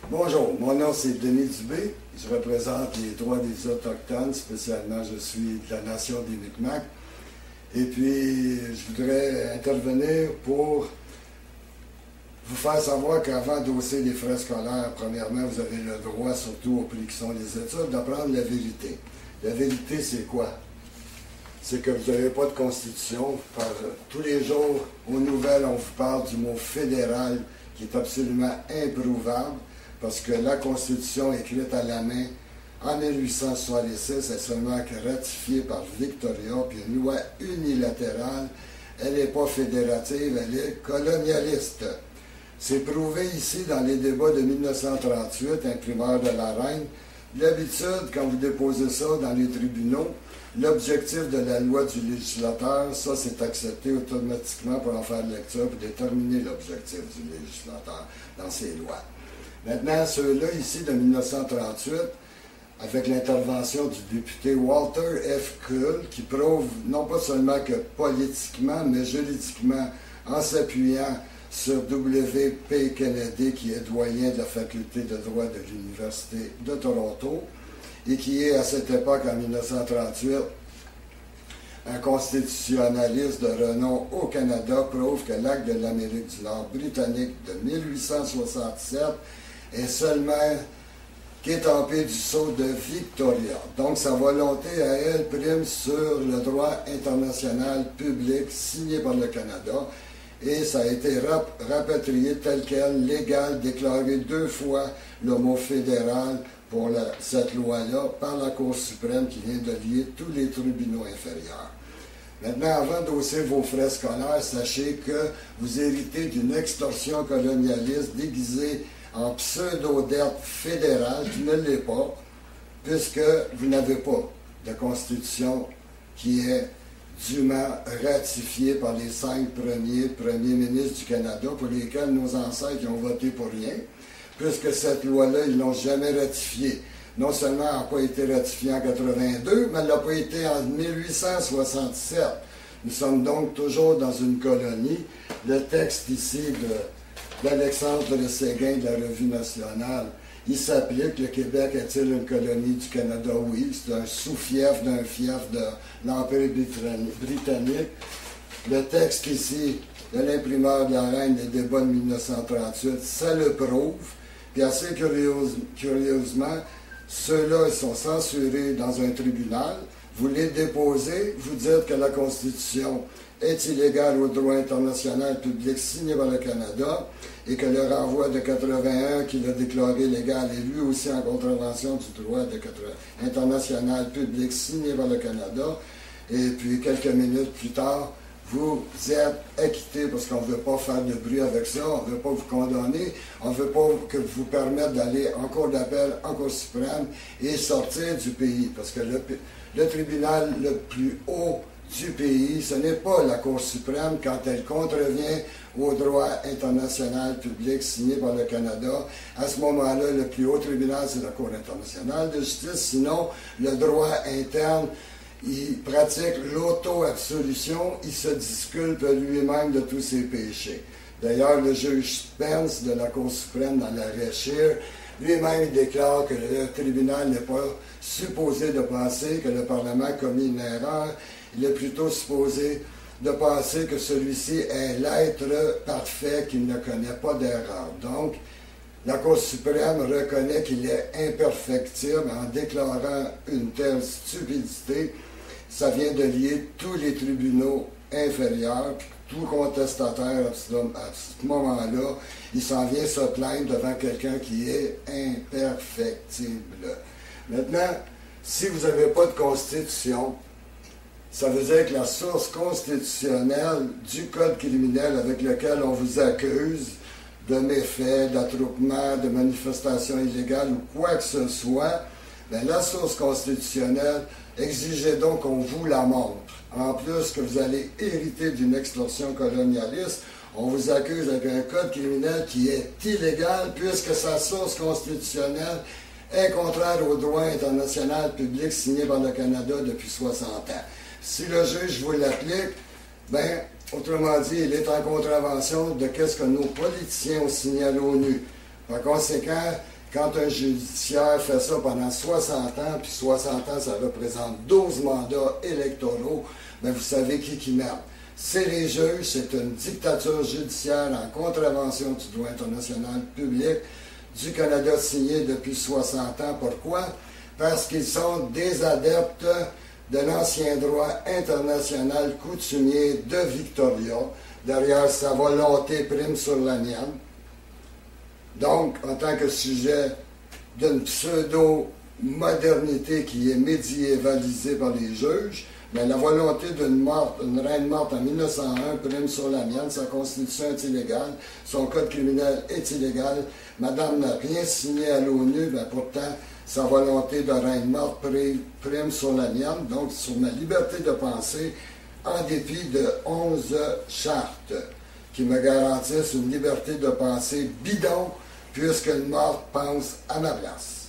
Bonjour, mon nom c'est Denis Dubé. Je représente les droits des Autochtones, spécialement je suis de la nation des Micmacs. Et puis, je voudrais intervenir pour vous faire savoir qu'avant d'hausser les frais scolaires, premièrement, vous avez le droit, surtout au prix qui sont les études, d'apprendre la vérité. La vérité, c'est quoi? C'est que vous n'avez pas de constitution. Tous les jours, aux nouvelles, on vous parle du mot fédéral qui est absolument improuvable parce que la constitution écrite à la main en 1866 est seulement ratifiée par Victoria, puis une loi unilatérale. Elle n'est pas fédérative, elle est colonialiste. C'est prouvé ici dans les débats de 1938, imprimeur de la Reine. D'habitude, quand vous déposez ça dans les tribunaux, l'objectif de la loi du législateur, ça c'est accepté automatiquement pour en faire lecture pour déterminer l'objectif du législateur dans ses lois. Maintenant, ceux-là ici de 1938, avec l'intervention du député Walter F. Kuhl, qui prouve non pas seulement que politiquement, mais juridiquement, en s'appuyant sur W.P. Kennedy, qui est doyen de la faculté de droit de l'Université de Toronto, et qui est à cette époque, en 1938, un constitutionnaliste de renom au Canada, prouve que l'acte de l'Amérique du Nord britannique de 1867 est seulement qu'étampé du sceau de Victoria. Donc sa volonté à elle prime sur le droit international public signé par le Canada, et ça a été rapatrié tel quel, légal, déclaré 2 fois le mot fédéral pour cette loi-là par la Cour suprême qui vient de lier tous les tribunaux inférieurs. Maintenant, avant d'hausser vos frais scolaires, sachez que vous héritez d'une extorsion colonialiste déguisée en pseudo-dette fédérale qui ne l'est pas, puisque vous n'avez pas de constitution qui est dûment ratifiée par les 5 premiers ministres du Canada, pour lesquels nos ancêtres ont voté pour rien, puisque cette loi-là, ils ne l'ont jamais ratifiée. Non seulement elle n'a pas été ratifiée en 82, mais elle n'a pas été en 1867. Nous sommes donc toujours dans une colonie. Le texte ici d'Alexandre de Séguin de la Revue nationale, il s'applique. Le Québec est-il une colonie du Canada? Oui, c'est un sous-fief d'un fief de l'Empire britannique. Le texte ici de l'imprimeur de la Reine des débats de 1938, ça le prouve. Puis assez curieusement, ceux-là sont censurés dans un tribunal. Vous les déposez, vous dites que la Constitution est illégale au droit international public signé par le Canada et que le renvoi de 81 qui l'a déclaré légal est lui aussi en contravention du droit international public signé par le Canada. Et puis quelques minutes plus tard, vous êtes acquitté parce qu'on ne veut pas faire de bruit avec ça, on ne veut pas vous condamner, on ne veut pas que vous permettre d'aller en cour d'appel, en cour suprême et sortir du pays. Parce que le tribunal le plus haut du pays, ce n'est pas la Cour suprême quand elle contrevient au droit international public signé par le Canada. À ce moment-là, le plus haut tribunal, c'est la Cour internationale de justice. Sinon, le droit interne, il pratique l'auto-absolution, il se disculpe lui-même de tous ses péchés. D'ailleurs, le juge Spence de la Cour suprême dans l'arrêt Scheer, lui-même déclare que le tribunal n'est pas supposé de penser que le Parlement a commis une erreur, il est plutôt supposé de penser que celui-ci est l'être parfait qui ne connaît pas d'erreur. Donc, la Cour suprême reconnaît qu'il est imperfectible en déclarant une telle stupidité. Ça vient de lier tous les tribunaux inférieurs, puis tout contestataire à ce moment-là, il s'en vient se plaindre devant quelqu'un qui est imperfectible. Maintenant, si vous n'avez pas de constitution, ça veut dire que la source constitutionnelle du code criminel avec lequel on vous accuse de méfaits, d'attroupement, de manifestations illégales ou quoi que ce soit, bien, la source constitutionnelle exigez donc qu'on vous la montre. En plus que vous allez hériter d'une extorsion colonialiste, on vous accuse avec un code criminel qui est illégal puisque sa source constitutionnelle est contraire au droit international public signé par le Canada depuis 60 ans. Si le juge vous l'applique, bien, autrement dit, il est en contravention de ce que nos politiciens ont signé à l'ONU. Par conséquent, Quand un judiciaire fait ça pendant 60 ans, puis 60 ans, ça représente 12 mandats électoraux, bien, vous savez qui mène. C'est les juges, c'est une dictature judiciaire en contravention du droit international public du Canada signé depuis 60 ans. Pourquoi? Parce qu'ils sont des adeptes de l'ancien droit international coutumier de Victoria. Derrière sa volonté prime sur la mienne. Donc, en tant que sujet d'une pseudo-modernité qui est médiévalisée par les juges, mais la volonté d'une reine morte en 1901 prime sur la mienne, sa constitution est illégale, son code criminel est illégal, madame n'a rien signé à l'ONU, mais pourtant, sa volonté de reine morte prime sur la mienne, donc sur ma liberté de penser, en dépit de 11 chartes qui me garantissent une liberté de penser bidon, puisque le mort pense à ma place,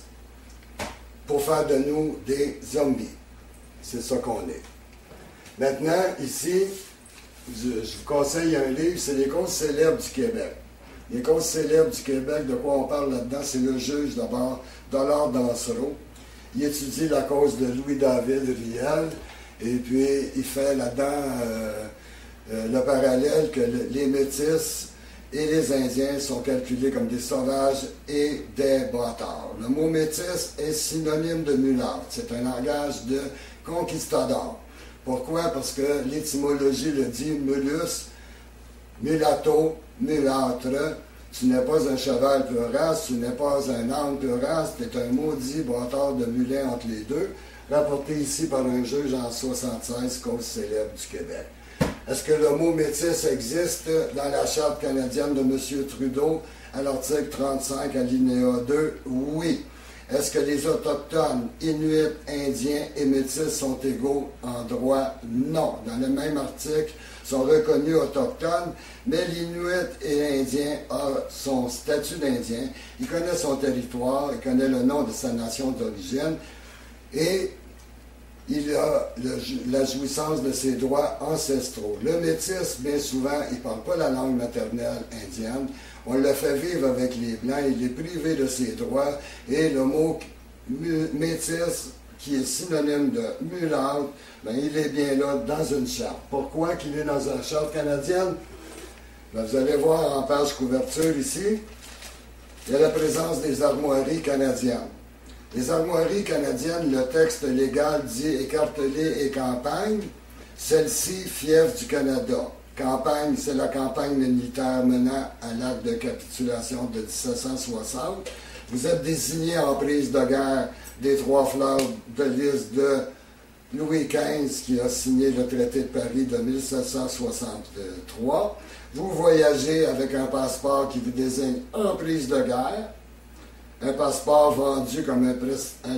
pour faire de nous des zombies. C'est ça qu'on est. Maintenant, ici, je vous conseille un livre, c'est les causes célèbres du Québec. Les causes célèbres du Québec, de quoi on parle là-dedans, c'est le juge d'abord, Dollard Dansereau. Il étudie la cause de Louis-David Riel, et puis il fait là-dedans le parallèle que les Métis et les Indiens sont calculés comme des sauvages et des bâtards. Le mot métis est synonyme de mulâtre. C'est un langage de conquistador. Pourquoi? Parce que l'étymologie le dit, mulus, mulatto, mulâtre. Tu n'es pas un cheval pure race, tu n'es pas un âne pure race, tu es un maudit bâtard de mulet entre les deux, rapporté ici par un juge en 1976, cause célèbre du Québec. Est-ce que le mot métis existe dans la Charte canadienne de M. Trudeau à l'article 35, alinéa 2? Oui. Est-ce que les Autochtones, Inuits, Indiens et Métis sont égaux en droit? Non. Dans le même article, sont reconnus autochtones, mais l'Inuit et l'Indien a son statut d'Indien. Il connaît son territoire, il connaît le nom de sa nation d'origine et il a la jouissance de ses droits ancestraux. Le métis, bien souvent, il ne parle pas la langue maternelle indienne. On le fait vivre avec les Blancs, il est privé de ses droits, et le mot métis, qui est synonyme de mulâtre, ben, il est bien là dans une charte. Pourquoi qu'il est dans une charte canadienne? Ben, vous allez voir en page couverture ici, il y a la présence des armoiries canadiennes. Les armoiries canadiennes, le texte légal dit écartelé et campagne, celle-ci fief du Canada. Campagne, c'est la campagne militaire menant à l'acte de capitulation de 1760. Vous êtes désigné en prise de guerre des Trois Fleurs de lys de Louis XV qui a signé le traité de Paris de 1763. Vous voyagez avec un passeport qui vous désigne en prise de guerre. Un passeport vendu comme un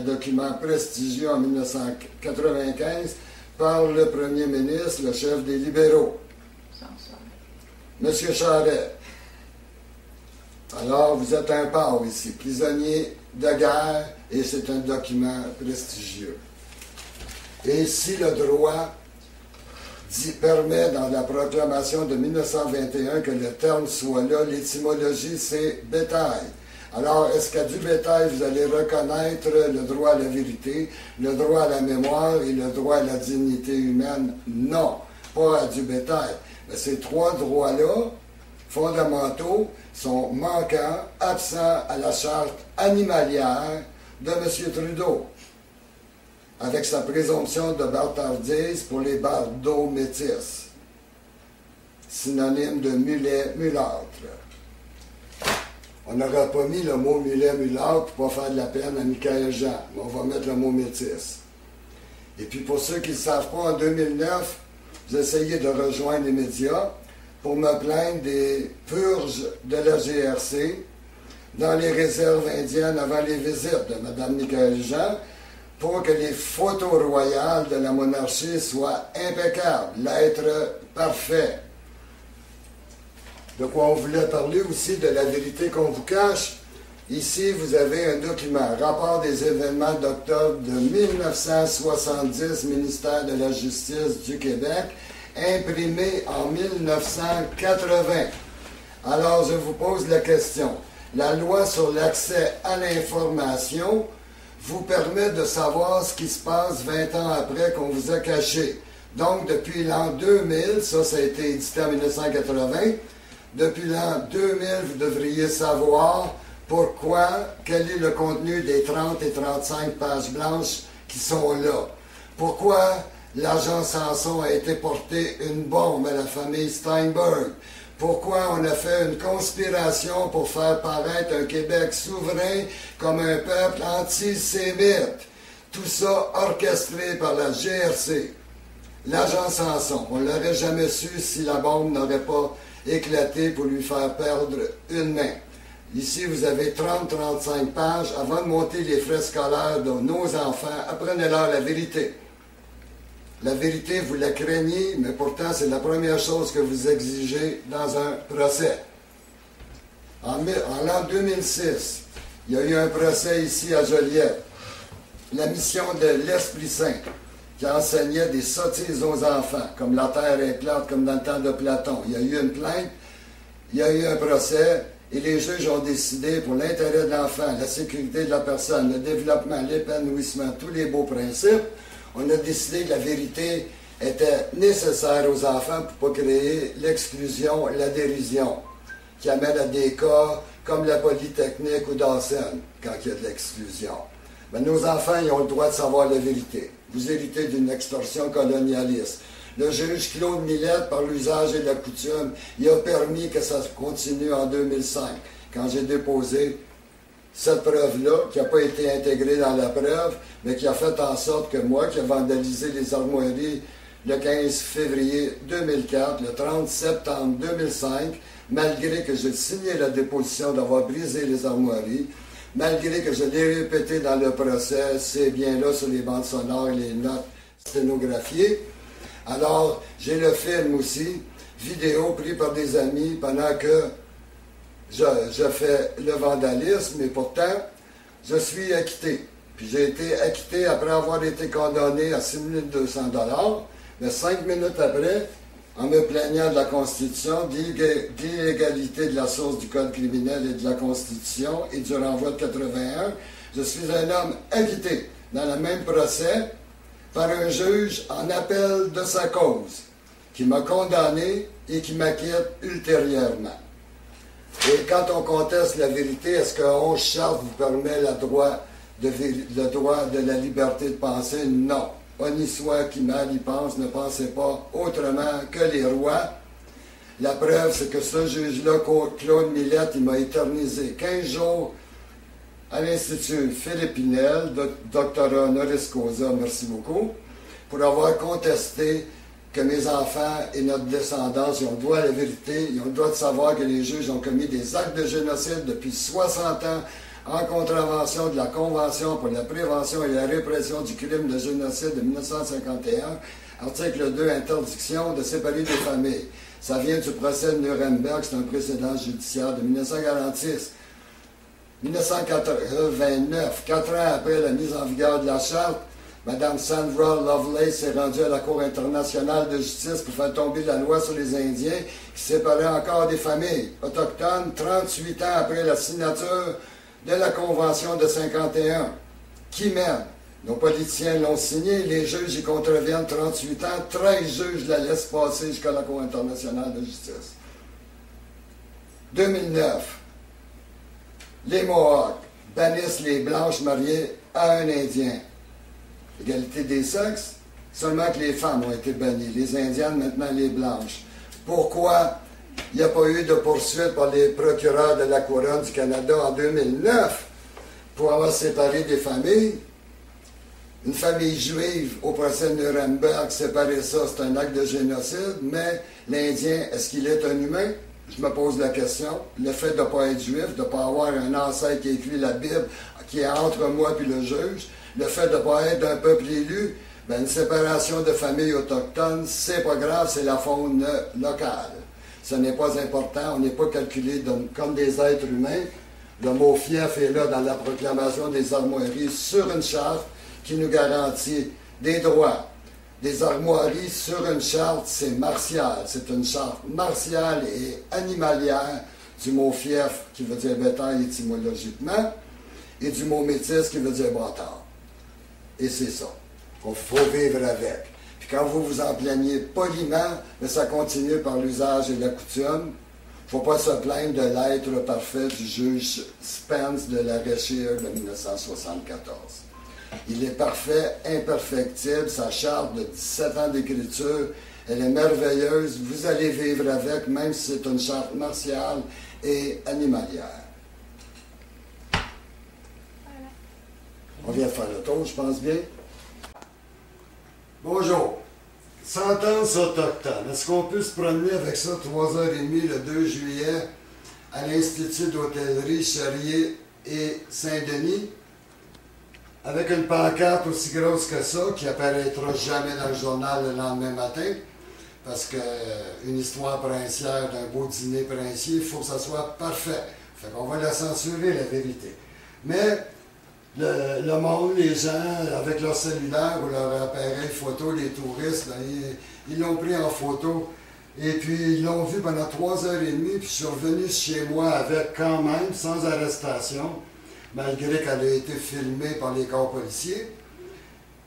document prestigieux en 1995 par le premier ministre, le chef des libéraux, M. Charest. Alors, vous êtes un port ici, prisonnier de guerre, et c'est un document prestigieux. Et si le droit permet dans la proclamation de 1921 que le terme soit là, l'étymologie c'est bétail. Alors, est-ce qu'à du bétail, vous allez reconnaître le droit à la vérité, le droit à la mémoire et le droit à la dignité humaine? Non, pas à du bétail. Mais ces trois droits-là, fondamentaux, sont manquants, absents à la charte animalière de M. Trudeau, avec sa présomption de bâtardise pour les bardeaux métis, synonyme de mulet, mulâtre. On n'aura pas mis le mot mulet, mulâtre pour ne pas faire de la peine à Michael Jean, mais on va mettre le mot métis. Et puis pour ceux qui ne savent pas, en 2009, j'ai essayé de rejoindre les médias pour me plaindre des purges de la GRC dans les réserves indiennes avant les visites de Mme Michael Jean pour que les photos royales de la monarchie soient impeccables, l'être parfait. De quoi on voulait parler aussi de la vérité qu'on vous cache. Ici, vous avez un document, rapport des événements d'octobre de 1970, ministère de la Justice du Québec, imprimé en 1980. Alors, je vous pose la question. La loi sur l'accès à l'information vous permet de savoir ce qui se passe 20 ans après qu'on vous a caché. Donc, depuis l'an 2000, ça a été édité en 1980, depuis l'an 2000, vous devriez savoir pourquoi, quel est le contenu des 30 et 35 pages blanches qui sont là. Pourquoi l'agent Samson a été porté une bombe à la famille Steinberg. Pourquoi on a fait une conspiration pour faire paraître un Québec souverain comme un peuple antisémite. Tout ça orchestré par la GRC. L'agent Samson, on ne l'aurait jamais su si la bombe n'aurait pas éclaté pour lui faire perdre une main. Ici, vous avez 30-35 pages. Avant de monter les frais scolaires de nos enfants, apprenez-leur la vérité. La vérité, vous la craignez, mais pourtant, c'est la première chose que vous exigez dans un procès. En l'an 2006, il y a eu un procès ici à Joliette. La mission de l'Esprit Saint, qui enseignait des sottises aux enfants, comme la terre est plate, comme dans le temps de Platon. Il y a eu une plainte, il y a eu un procès, et les juges ont décidé, pour l'intérêt de l'enfant, la sécurité de la personne, le développement, l'épanouissement, tous les beaux principes, on a décidé que la vérité était nécessaire aux enfants pour ne pas créer l'exclusion, la dérision, qui amène à des cas comme la Polytechnique ou Dawson, quand il y a de l'exclusion. Mais nos enfants, ils ont le droit de savoir la vérité. Vous héritez d'une extorsion colonialiste. Le juge Claude Millette, par l'usage et la coutume, il a permis que ça continue en 2005, quand j'ai déposé cette preuve-là, qui n'a pas été intégrée dans la preuve, mais qui a fait en sorte que moi, qui ai vandalisé les armoiries le 15 février 2004, le 30 septembre 2005, malgré que j'ai signé la déposition d'avoir brisé les armoiries, malgré que je l'ai répété dans le procès, c'est bien là sur les bandes sonores et les notes sténographiées. Alors, j'ai le film aussi, vidéo pris par des amis pendant que je fais le vandalisme, et pourtant, je suis acquitté. Puis j'ai été acquitté après avoir été condamné à 6 200 $, mais 5 minutes après, en me plaignant de la Constitution, d'illégalité de la source du Code criminel et de la Constitution et du renvoi de 81, je suis un homme acquitté dans le même procès par un juge en appel de sa cause, qui m'a condamné et qui m'acquitte ultérieurement. Et quand on conteste la vérité, est-ce que 11 charte vous permet le droit de la liberté de penser? Non. Honni soit qui mal y pense, ne pensez pas autrement que les rois. La preuve, c'est que ce juge-là, Claude Millette, il m'a éternisé 15 jours à l'Institut Philippe Pinel, doctorat honoris causa, merci beaucoup, pour avoir contesté que mes enfants et notre descendance, ils ont le droit à la vérité, ils ont le droit de savoir que les juges ont commis des actes de génocide depuis 60 ans en contravention de la Convention pour la prévention et la répression du crime de génocide de 1951, article 2, interdiction de séparer des familles. Ça vient du procès de Nuremberg, c'est un précédent judiciaire de 1946. 1989, 4 ans après la mise en vigueur de la Charte, Mme Sandra Lovelace est rendue à la Cour internationale de justice pour faire tomber la loi sur les Indiens qui séparait encore des familles autochtones 38 ans après la signature de la Convention de 51. Qui mène? Nos politiciens l'ont signé, les juges y contreviennent 38 ans, 13 juges la laissent passer jusqu'à la Cour internationale de justice. 2009. Les Mohawks bannissent les Blanches mariées à un Indien. Égalité des sexes, seulement que les femmes ont été bannies, les Indiennes, maintenant les Blanches. Pourquoi il n'y a pas eu de poursuite par les procureurs de la Couronne du Canada en 2009 pour avoir séparé des familles? Une famille juive au procès de Nuremberg, séparer ça, c'est un acte de génocide, mais l'Indien, est-ce qu'il est un humain? Je me pose la question. Le fait de ne pas être juif, de ne pas avoir un ancêtre qui écrit la Bible, qui est entre moi et le juge, le fait de ne pas être d'un peuple élu, ben une séparation de familles autochtones, c'est pas grave, c'est la faune locale. Ce n'est pas important, on n'est pas calculé comme des êtres humains. Le mot fief est là dans la proclamation des armoiries sur une charte qui nous garantit des droits. Des armoiries sur une charte, c'est martial. C'est une charte martiale et animalière du mot fief qui veut dire bétail étymologiquement, et du mot métis qui veut dire bâtard. Et c'est ça. Il faut vivre avec. Puis quand vous vous en plaignez poliment, mais ça continue par l'usage et la coutume, il ne faut pas se plaindre de l'être parfait du juge Spence de l'arrêt Scheer de 1974. Il est parfait, imperfectible, sa charte de 17 ans d'écriture, elle est merveilleuse, vous allez vivre avec, même si c'est une charte martiale et animalière. Voilà. On vient de faire le tour, je pense bien. Bonjour. Sentence autochtone. Est-ce qu'on peut se promener avec ça 3h30 le 2 juillet à l'Institut d'hôtellerie Charrier et Saint-Denis avec une pancarte aussi grosse que ça qui apparaîtra jamais dans le journal le lendemain matin parce qu'une histoire princière d'un beau dîner princier, il faut que ça soit parfait. Fait qu'on va la censurer, la vérité. Mais le monde, les gens, avec leur cellulaire ou leur appareil photo, les touristes, ben, ils l'ont pris en photo. Et puis, ils l'ont vu pendant 3h30, puis je suis revenu chez moi avec quand même, sans arrestation, malgré qu'elle a été filmée par les corps policiers.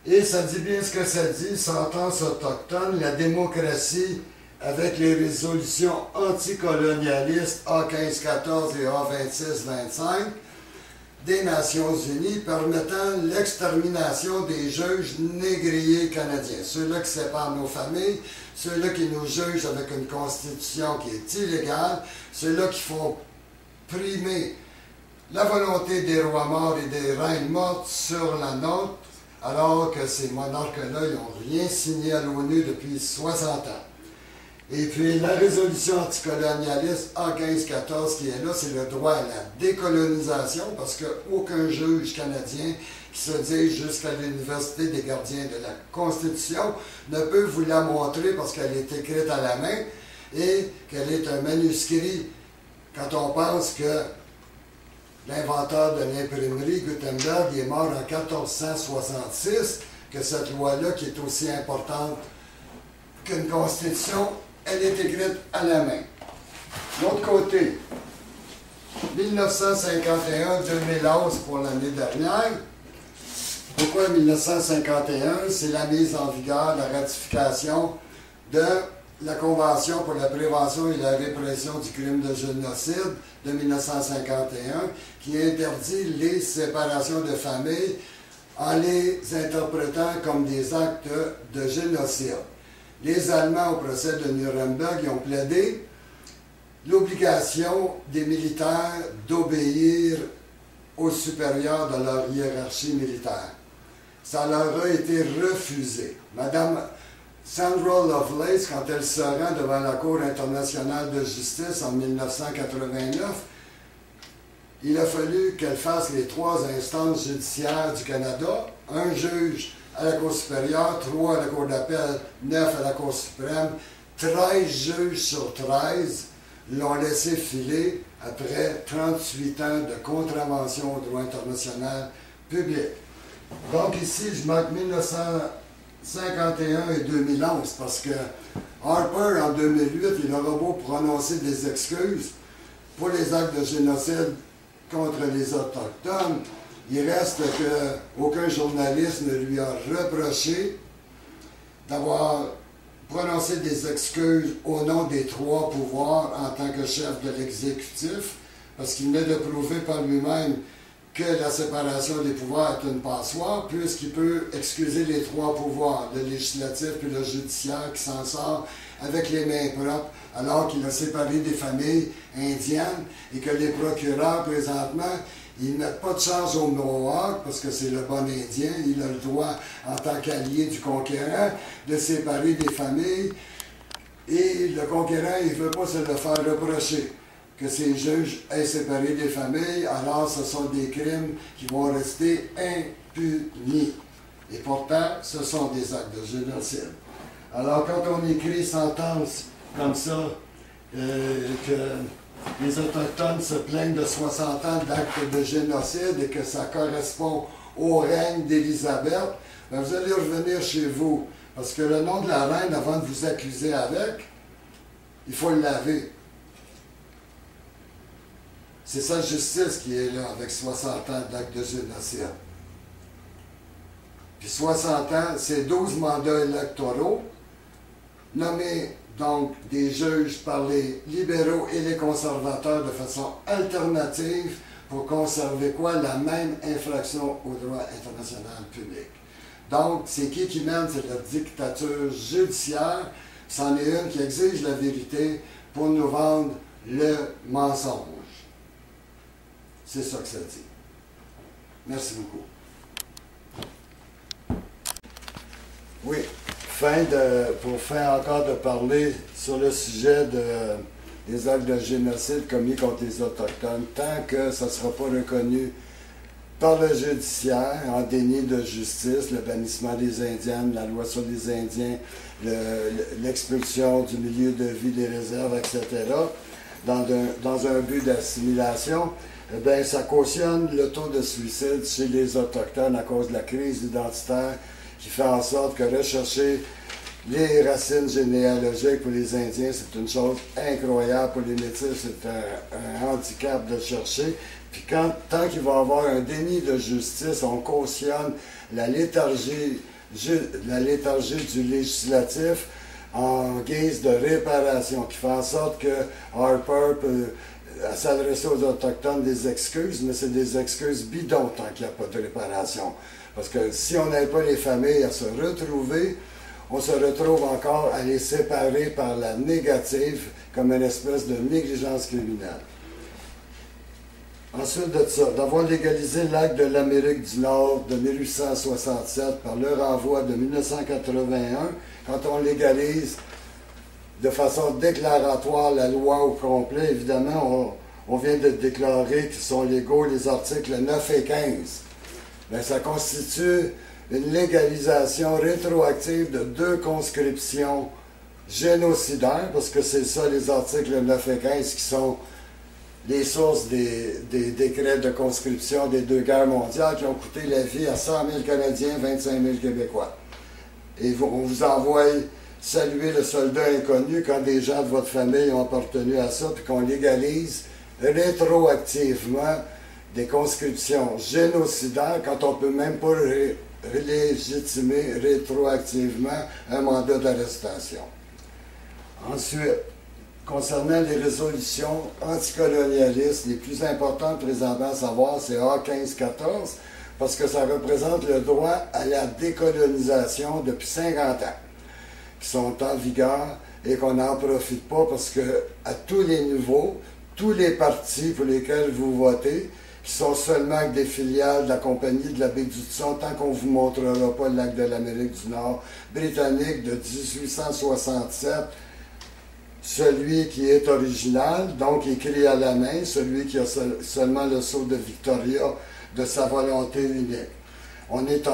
Et ça dit bien ce que ça dit, sentence autochtone, la démocratie avec les résolutions anticolonialistes A1514 et A2625, des Nations Unies permettant l'extermination des juges négriers canadiens. Ceux-là qui séparent nos familles, ceux-là qui nous jugent avec une constitution qui est illégale, ceux-là qui font primer la volonté des rois morts et des reines mortes sur la nôtre, alors que ces monarques-là, ils n'ont rien signé à l'ONU depuis 60 ans. Et puis la résolution anticolonialiste A1514 qui est là, c'est le droit à la décolonisation, parce qu'aucun juge canadien qui se dirige jusqu'à l'Université des gardiens de la Constitution ne peut vous la montrer parce qu'elle est écrite à la main et qu'elle est un manuscrit. Quand on pense que l'inventeur de l'imprimerie, Gutenberg, il est mort en 1466, que cette loi-là, qui est aussi importante qu'une constitution, elle est écrite à la main. De l'autre côté, 1951-2011 pour l'année dernière. Pourquoi 1951? C'est la mise en vigueur, la ratification de la Convention pour la prévention et la répression du crime de génocide de 1951, qui interdit les séparations de familles en les interprétant comme des actes de génocide. Les Allemands, au procès de Nuremberg, ils ont plaidé l'obligation des militaires d'obéir aux supérieurs de leur hiérarchie militaire. Ça leur a été refusé. Madame Sandra Lovelace, quand elle se rend devant la Cour internationale de justice en 1989, il a fallu qu'elle fasse les 3 instances judiciaires du Canada, un juge à la Cour supérieure, 3 à la Cour d'appel, 9 à la Cour suprême, 13 juges sur 13 l'ont laissé filer après 38 ans de contravention au droit international public. Donc ici, je marque 1951 et 2011 parce que Harper, en 2008, il aura beau prononcer des excuses pour les actes de génocide contre les Autochtones, il reste qu'aucun journaliste ne lui a reproché d'avoir prononcé des excuses au nom des 3 pouvoirs en tant que chef de l'exécutif, parce qu'il venait de prouver par lui-même que la séparation des pouvoirs est une passoire, puisqu'il peut excuser les 3 pouvoirs, le législatif et le judiciaire, qui s'en sort avec les mains propres, alors qu'il a séparé des familles indiennes et que les procureurs, présentement, ils ne mettent pas de charge au Mohawk parce que c'est le bon Indien. Il a le droit, en tant qu'allié du conquérant, de séparer des familles. Et le conquérant, il ne veut pas se le faire reprocher que ces juges aient séparé des familles. Alors, ce sont des crimes qui vont rester impunis. Et pourtant, ce sont des actes de génocide. Alors, quand on écrit sentence comme ça, que les Autochtones se plaignent de 60 ans d'actes de génocide et que ça correspond au règne d'Élisabeth, ben vous allez revenir chez vous. Parce que le nom de la reine, avant de vous accuser avec, il faut le laver. C'est sa justice qui est là avec 60 ans d'acte de génocide. Puis 60 ans, c'est 12 mandats électoraux, nommés donc des juges par les libéraux et les conservateurs de façon alternative pour conserver quoi? La même infraction au droit international public. Donc, c'est qui mène? C'est la dictature judiciaire. C'en est une qui exige la vérité pour nous vendre le mensonge. C'est ça que ça dit. Merci beaucoup. Oui, pour fin encore de parler sur le sujet des actes de génocide commis contre les Autochtones, tant que ça ne sera pas reconnu par le judiciaire, en déni de justice, le bannissement des Indiennes, la loi sur les Indiens, l'expulsion du milieu de vie des réserves, etc., dans un but d'assimilation, bien, ça cautionne le taux de suicide chez les Autochtones à cause de la crise identitaire qui fait en sorte que rechercher les racines généalogiques pour les Indiens, c'est une chose incroyable. Pour les Métis, c'est un handicap de chercher. Puis tant qu'il va y avoir un déni de justice, on cautionne la léthargie du législatif en guise de réparation, qui fait en sorte que Harper peut s'adresser aux Autochtones des excuses, mais c'est des excuses bidons tant qu'il n'y a pas de réparation. Parce que si on n'aide pas les familles à se retrouver, on se retrouve encore à les séparer par la négative, comme une espèce de négligence criminelle. Ensuite de ça, d'avoir légalisé l'acte de l'Amérique du Nord de 1867 par le renvoi de 1981, quand on légalise de façon déclaratoire la loi au complet, évidemment, on vient de déclarer qu'ils sont légaux les articles 9 et 15. Bien, ça constitue une légalisation rétroactive de 2 conscriptions génocidaires, parce que c'est ça les articles 9 et 15 qui sont les sources des décrets de conscription des 2 guerres mondiales qui ont coûté la vie à 100 000 Canadiens, 25 000 Québécois. Et on vous envoie saluer le soldat inconnu quand des gens de votre famille ont appartenu à ça, puis qu'on légalise rétroactivement des conscriptions génocidaires quand on ne peut même pas légitimer rétroactivement un mandat d'arrestation. Ensuite, concernant les résolutions anticolonialistes, les plus importantes présentement à savoir, c'est A15-14, parce que ça représente le droit à la décolonisation depuis 50 ans, qui sont en vigueur et qu'on n'en profite pas parce que à tous les niveaux, tous les partis pour lesquels vous votez, qui sont seulement des filiales de la Compagnie de la baie d'Hudson, tant qu'on ne vous montrera pas le lac de l'Amérique du Nord britannique de 1867, celui qui est original, donc écrit à la main, celui qui a seulement le sceau de Victoria de sa volonté unique. On est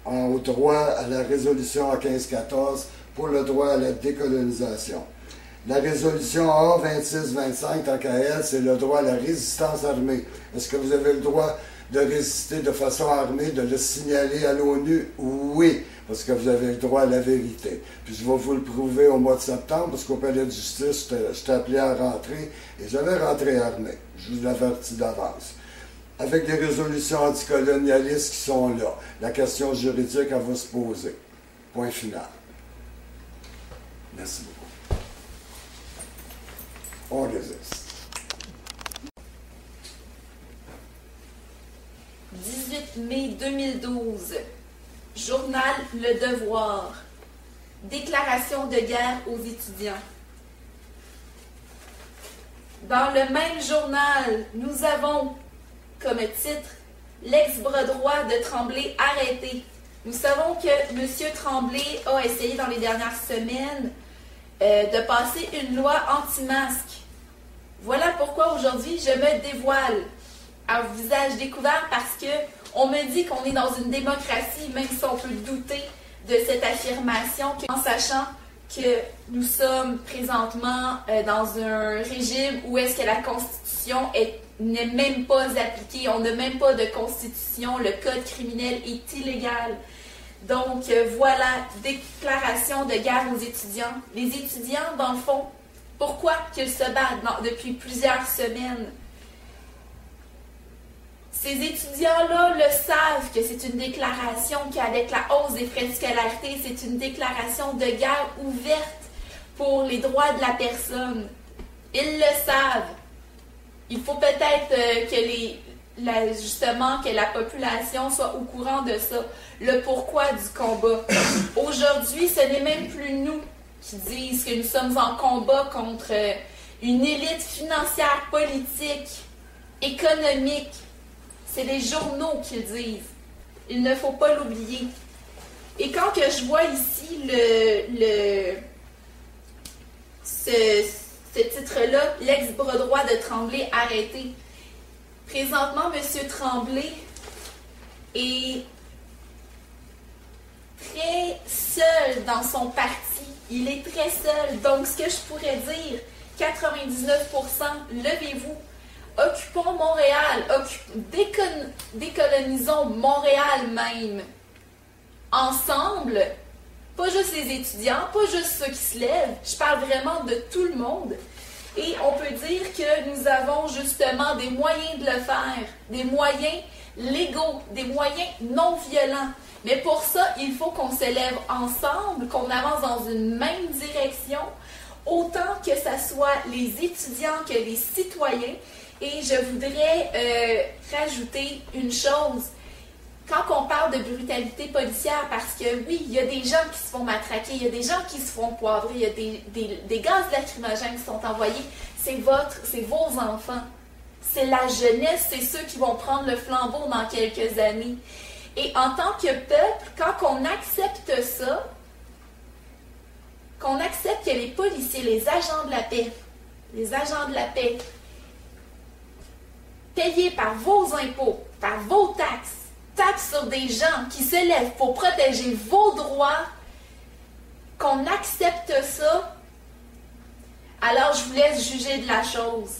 au droit à la résolution A15-14 pour le droit à la décolonisation. La résolution A26-25, tant qu'à elle, c'est le droit à la résistance armée. Est-ce que vous avez le droit de résister de façon armée, de le signaler à l'ONU? Oui, parce que vous avez le droit à la vérité. Puis je vais vous le prouver au mois de septembre, parce qu'au palais de justice, je t'ai appelé à rentrer, et j'avais rentré armé. Je vous l'avertis d'avance. Avec les résolutions anticolonialistes qui sont là, la question juridique, elle va se poser. Point final. Merci beaucoup. On résiste. 18 mai 2012. Journal Le Devoir. Déclaration de guerre aux étudiants. Dans le même journal, nous avons comme titre « L'ex-bras droit de Tremblay arrêté ». Nous savons que M. Tremblay a essayé dans les dernières semaines de passer une loi anti-masque. Voilà pourquoi aujourd'hui je me dévoile à visage découvert, parce que on me dit qu'on est dans une démocratie, même si on peut douter de cette affirmation, en sachant que nous sommes présentement dans un régime où est-ce que la Constitution n'est même pas appliquée, on n'a même pas de Constitution, le Code criminel est illégal. Donc voilà, déclaration de guerre aux étudiants. Les étudiants, dans le fond, pourquoi qu'ils se battent depuis plusieurs semaines? Ces étudiants-là le savent que c'est une déclaration qu'avec la hausse des frais de scolarité, c'est une déclaration de guerre ouverte pour les droits de la personne. Ils le savent. Il faut peut-être justement que la population soit au courant de ça, le pourquoi du combat. Aujourd'hui, ce n'est même plus nous qui disent que nous sommes en combat contre une élite financière, politique, économique. C'est les journaux qui le disent. Il ne faut pas l'oublier. Et quand que je vois ici ce titre-là, l'ex-bras droit de Tremblay arrêté. Présentement, M. Tremblay est très seul dans son parti. Il est très seul. Donc, ce que je pourrais dire, 99%, levez-vous. Occupons Montréal. Décolonisons Montréal même. Ensemble. Pas juste les étudiants, pas juste ceux qui se lèvent. Je parle vraiment de tout le monde. Et on peut dire que nous avons justement des moyens de le faire. Des moyens légaux, des moyens non violents. Mais pour ça, il faut qu'on se lève ensemble, qu'on avance dans une même direction, autant que ce soit les étudiants que les citoyens. Et je voudrais rajouter une chose. Quand on parle de brutalité policière, parce que oui, il y a des gens qui se font matraquer, il y a des gens qui se font poivrer, il y a des gaz lacrymogènes qui sont envoyés, c'est vos enfants. C'est la jeunesse, c'est ceux qui vont prendre le flambeau dans quelques années. Et en tant que peuple, quand on accepte ça, qu'on accepte que les policiers, les agents de la paix, payés par vos impôts, par vos taxes sur des gens qui se lèvent pour protéger vos droits, qu'on accepte ça, alors je vous laisse juger de la chose.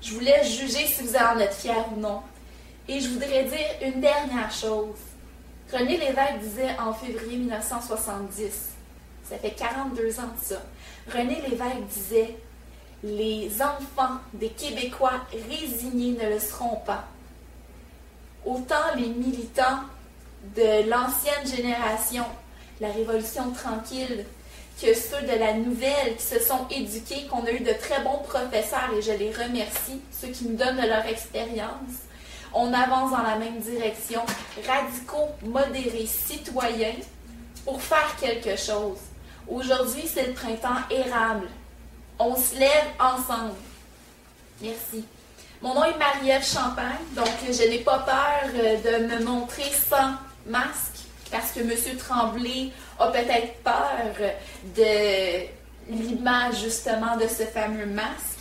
Je vous laisse juger si vous en êtes fiers ou non. Et je voudrais dire une dernière chose. René Lévesque disait en février 1970, ça fait 42 ans de ça, René Lévesque disait « Les enfants des Québécois résignés ne le seront pas. » Autant les militants de l'ancienne génération, la Révolution tranquille, que ceux de la nouvelle qui se sont éduqués, qu'on a eu de très bons professeurs, et je les remercie, ceux qui nous donnent de leur expérience. On avance dans la même direction, radicaux, modérés, citoyens, pour faire quelque chose. Aujourd'hui, c'est le printemps érable. On se lève ensemble. Merci. Mon nom est Marie-Ève Champagne, donc je n'ai pas peur de me montrer sans masque, parce que M. Tremblay a peut-être peur de l'image justement de ce fameux masque.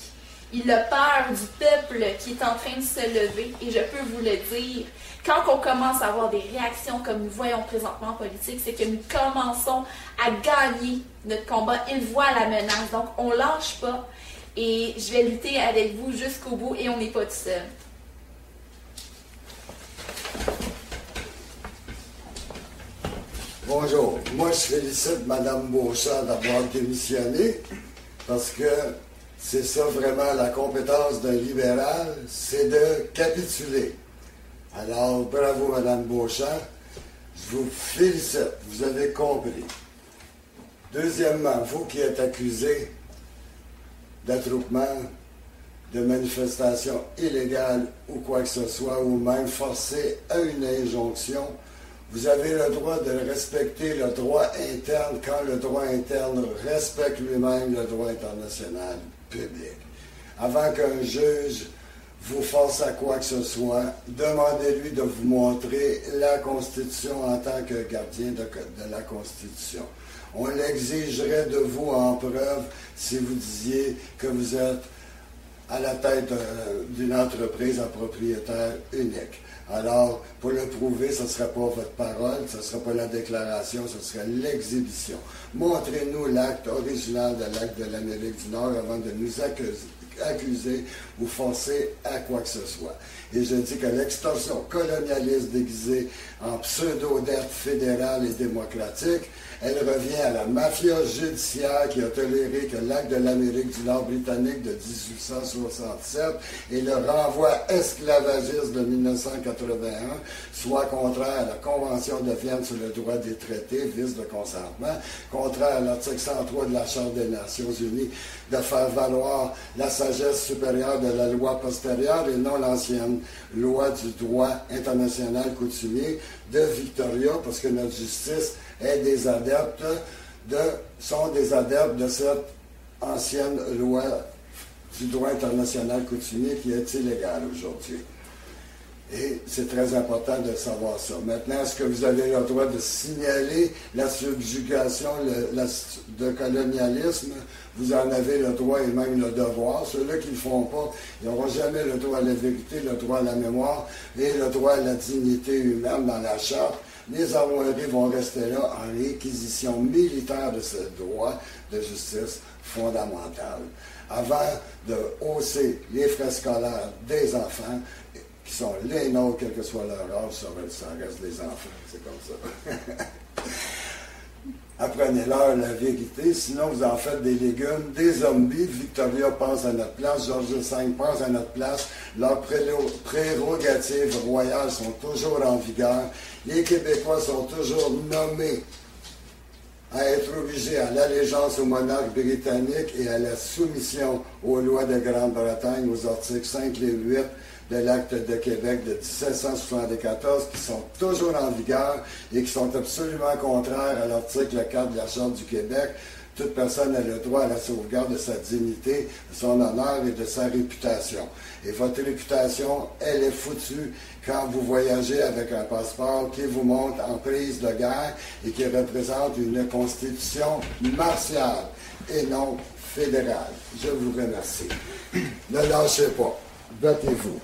Il a peur du peuple qui est en train de se lever, et je peux vous le dire, quand on commence à avoir des réactions comme nous voyons présentement en politique, c'est que nous commençons à gagner notre combat. Il voit la menace, donc on ne lâche pas. Et je vais lutter avec vous jusqu'au bout et on n'est pas tout seul. Bonjour. Moi, je félicite Mme Beauchamp d'avoir démissionné parce que c'est ça vraiment la compétence d'un libéral, c'est de capituler. Alors, bravo Mme Beauchamp. Je vous félicite. Vous avez compris. Deuxièmement, vous qui êtes accusé d'attroupement, de manifestation illégale ou quoi que ce soit, ou même forcé à une injonction, vous avez le droit de respecter le droit interne quand le droit interne respecte lui-même le droit international public. Avant qu'un juge vous force à quoi que ce soit, demandez-lui de vous montrer la Constitution en tant que gardien de la Constitution. On l'exigerait de vous en preuve si vous disiez que vous êtes à la tête d'une entreprise à propriétaire unique. Alors, pour le prouver, ce ne serait pas votre parole, ce ne serait pas la déclaration, ce serait l'exhibition. Montrez-nous l'acte original de l'acte de l'Amérique du Nord avant de nous accuser ou forcer à quoi que ce soit. Et je dis que l'extorsion colonialiste déguisée en pseudo-dette fédérale et démocratique, elle revient à la mafia judiciaire qui a toléré que l'acte de l'Amérique du Nord britannique de 1867 et le renvoi esclavagiste de 1981 soit contraire à la Convention de Vienne sur le droit des traités, vice de consentement, contraire à l'article 103 de la Charte des Nations Unies de faire valoir la sagesse supérieure de la loi postérieure et non l'ancienne loi du droit international coutumier de Victoria, parce que notre justice sont des adeptes de cette ancienne loi du droit international coutumier qui est illégale aujourd'hui. Et c'est très important de savoir ça. Maintenant, est-ce que vous avez le droit de signaler la subjugation de colonialisme? Vous en avez le droit et même le devoir. Ceux-là qui ne le font pas, ils n'auront jamais le droit à la vérité, le droit à la mémoire et le droit à la dignité humaine dans la Charte. Les armoiries vont rester là en réquisition militaire de ce droit de justice fondamentale. Avant de hausser les frais scolaires des enfants, qui sont les nôtres, quel que soit leur âge, ça reste des enfants. C'est comme ça. Apprenez-leur la vérité, sinon vous en faites des légumes, des zombies. Victoria pense à notre place, George V pense à notre place. Leurs prérogatives royales sont toujours en vigueur. Les Québécois sont toujours nommés à être obligés à l'allégeance au monarque britannique et à la soumission aux lois de Grande-Bretagne, aux articles 5 et 8 de l'Acte de Québec de 1774, qui sont toujours en vigueur et qui sont absolument contraires à l'article 4 de la Charte du Québec. Toute personne a le droit à la sauvegarde de sa dignité, de son honneur et de sa réputation. Et votre réputation, elle est foutue quand vous voyagez avec un passeport qui vous montre en prise de guerre et qui représente une constitution martiale et non fédérale. Je vous remercie. Ne lâchez pas. Battez-vous.